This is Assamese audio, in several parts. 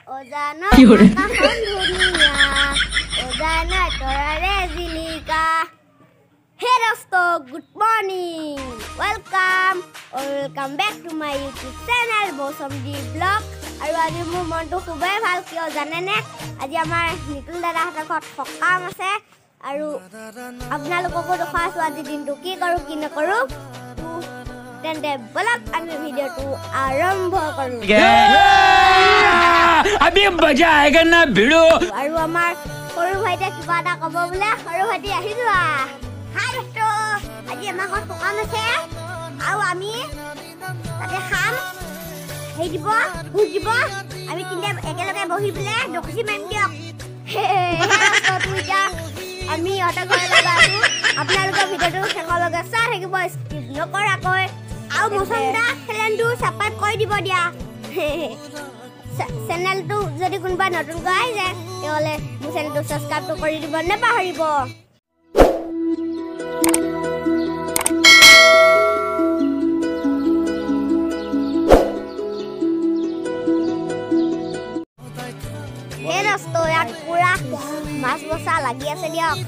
Ojana akan dunia, ojana torare zilika. Hey dosto, good morning. Welcome back to my YouTube channel Bosomji Vlog. আৰু আজি মোৰ মনটো খুবেই ভাল কিয় জানেনে আজি আমাৰ নিতুল দাদাহঁতৰ ঘৰত সকাম আছে আৰু আপোনালোককো দেখাইছো আজি দিনটো কি কৰো কি নকৰো তেন্তে বলক আমি ভিডিঅ'টো আৰম্ভ কৰো अभी मजा आएगा ना भिड़ो আৰু আমাৰ সৰু ভাইটা কিবা এটা ক'ব বোলে সৰু ভাইটি আহি যোৱা হাই দোস্তো আজি আমাৰ ঘৰত সকাম আছে আৰু আমি তাতে খাম হেই দিব ভোজ দিব আমি তিনিটা একেলগে বহি পেলাই দখি মাৰিম দিয়ক আমি অটা ঘৰলৈ আছো আপোনালোকৰ ভিডিঅ'টো শেষলৈকে চাই থাকিব স্কিপ নকৰাকৈ আৰু মচন্দা চেনেলটো ছাবস্ক্ৰাইব কৰি দিব দিয়া চেনেলটো যদি কোনোবা নতুনকৈ আহি যায় তেতিয়াহ'লে মোৰ চেনেলটো ছাবস্ক্ৰাইবটো কৰি দিব নাপাহৰিব ইয়াত পুৰা মাছ বচা লাগি আছে দিয়ক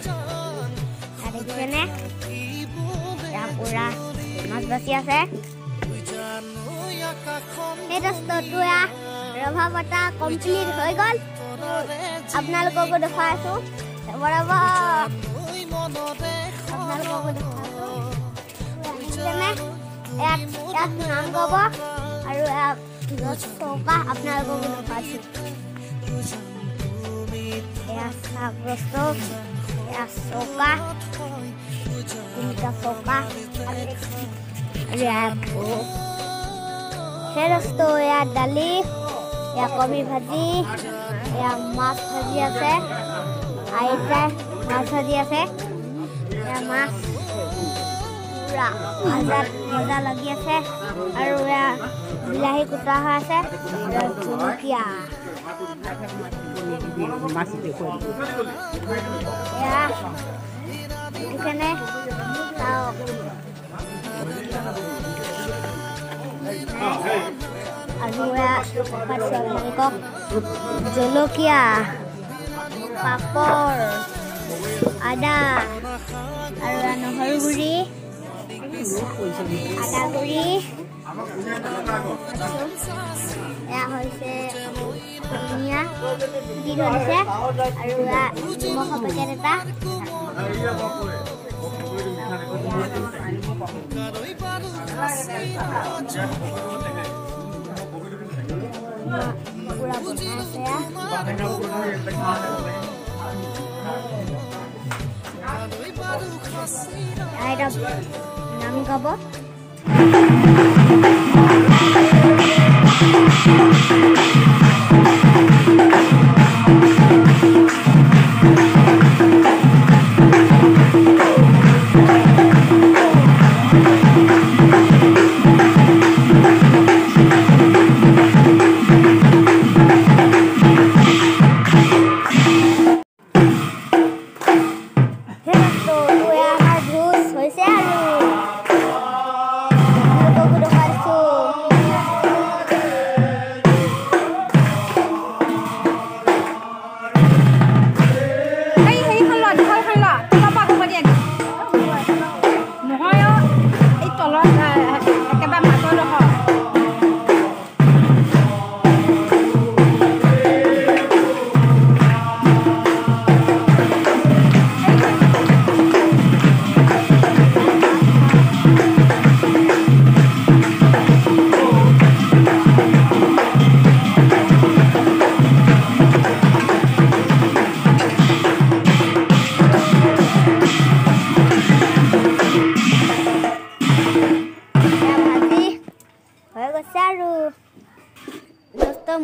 দেখিছেনে ইয়াত পুৰা মাছ বাচি আছে সেই দস্তটো ৰভা বটা কমপ্লিট হৈ গ'ল আপোনালোককো দেখাই আছো আপোনালোককো দেখাই আছো ইয়াত নাম গাব আৰু চৌকা আপোনালোককো দেখাইছো Sagrosto, soka, tinta soka, Herosto ya dali, ya kopi bhaji, ya mas bhaji ase, aita mas bhaji ase, ya mas pura azad lagi ase, aru ya bilahi kuta ase, dan julukia. Ya, di sana tahu. Aduh ya, pasal Bangkok, jolokia, papor, ada haruguri, ada guri, ya hoise. Ini di Indonesia ada mau apa cerita? Pura panas ya. Ada enam kabel.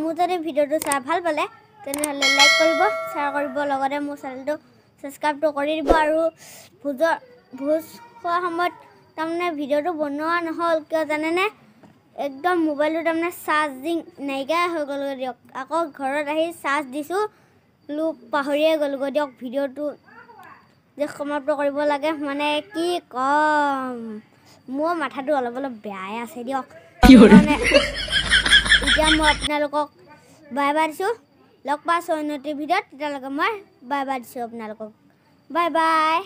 মোৰ যদি ভিডিঅ'টো চাই ভাল পালে তেনেহ'লে লাইক কৰিব শ্বেয়াৰ কৰিব লগতে মোৰ চেনেলটো ছাবস্ক্ৰাইবটো কৰি দিব আৰু ভোজ খোৱা সময়ত তাৰমানে ভিডিঅ'টো বনোৱা নহ'ল কিয় জানেনে একদম মোবাইলটো তাৰমানে চাৰ্জিং নাইকিয়া হৈ গ'লগৈ দিয়ক আকৌ ঘৰত আহি চাৰ্জ দিছোঁ পাহৰিয়ে গ'লগৈ দিয়ক ভিডিঅ'টো যে সমাপ্ত কৰিব লাগে মানে কি কম মোৰ মাথাটো অলপ বেয়াই আছে দিয়ক এতিয়া মই আপোনালোকক বাই বাই দিছোঁ লগ পাইছোঁ অন্যটি ভিডিঅ'ত তেতিয়ালৈকে মই বাই বাই দিছোঁ আপোনালোকক বাই বাই